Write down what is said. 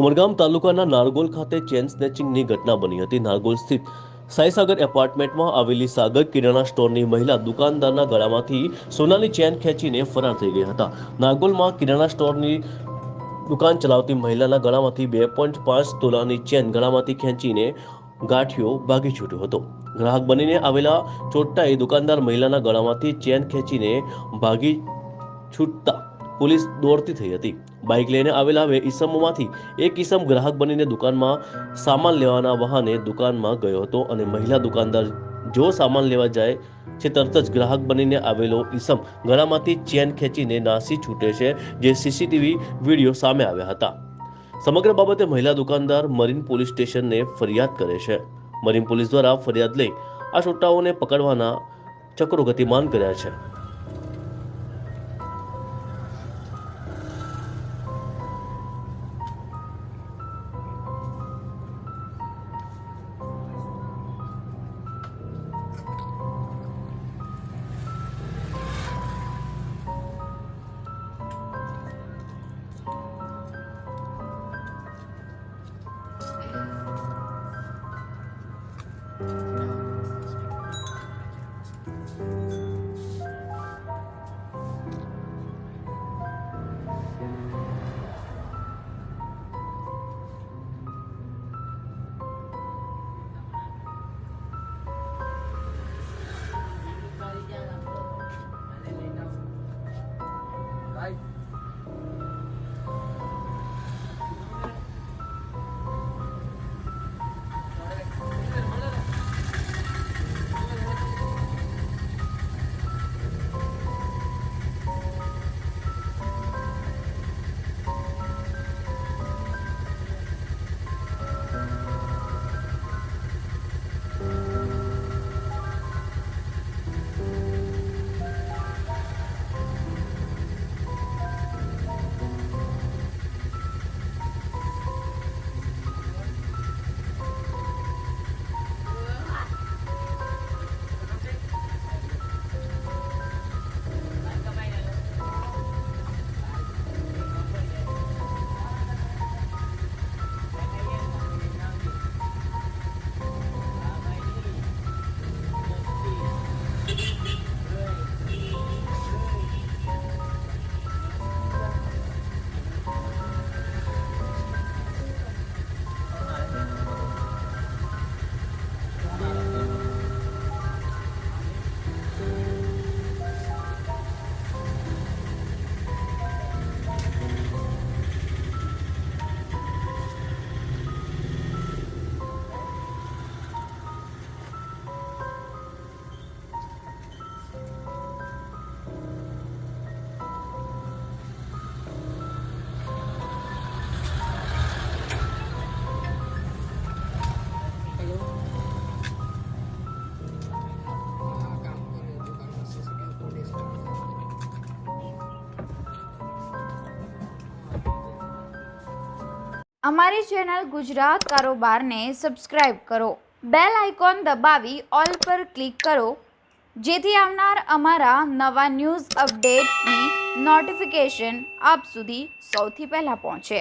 ઉમરગામ તાલુકાના નારગોલ ખાતે ચેન સ્નેચિંગની ઘટના બની હતી। નારગોલ સ્થિત સાઈસાગર એપાર્ટમેન્ટમાં આવેલી સાગર કિરાણા સ્ટોરની મહિલા દુકાનદારના ગળામાંથી સોનાની ચેન ખેંચીને ફરાર થઈ ગયા હતા। નારગોલમાં કિરાણા સ્ટોરની દુકાન ચલાવતી મહિલાના ગળામાંથી 2.5 તોલાની ચેન ગળામાંથી ખેંચીને ગાંઠિયો ભાગી છૂટ્યો હતો। ગ્રાહક બનીને આવેલા ચોટ્ટાએ દુકાનદાર મહિલાના ગળામાંથી ચેન ખેંચીને ભાગી છૂટતા પોલીસ દોડતી થઈ હતી। બાઇક લઈને આવેલા બે ઈસમોમાંથી એક ઈસમ ગ્રાહક બનીને દુકાનમાં સામાન લેવાના બહાને દુકાનમાં ગયો હતો અને મહિલા દુકાનદાર જો સામાન લેવા જાય છે તરત જ ગ્રાહક બનીને આવેલો ઈસમ ગળામાંથી ચેન ખેંચીને નાસી છૂટે છે, જે સીસીટીવી વિડીયો સામે આવ્યા હતા। સમગ્ર બાબતે મહિલા દુકાનદાર મરીન પોલીસ સ્ટેશનને ફરિયાદ કરે છે। મરીન પોલીસ દ્વારા ફરિયાદ લઈ આ ચોટ્ટાઓને પકડવાના ચક્રો ગતિમાન કર્યા છે। અમારી ચેનલ ગુજરાત કારોબારને સબસ્ક્રાઇબ કરો, બેલ આઇકોન દબાવી ઓલ પર ક્લિક કરો, જેથી આવનાર અમારા નવા ન્યૂઝ અપડેટ્સની નોટિફિકેશન આપ સુધી સૌથી પહેલાં પહોંચે।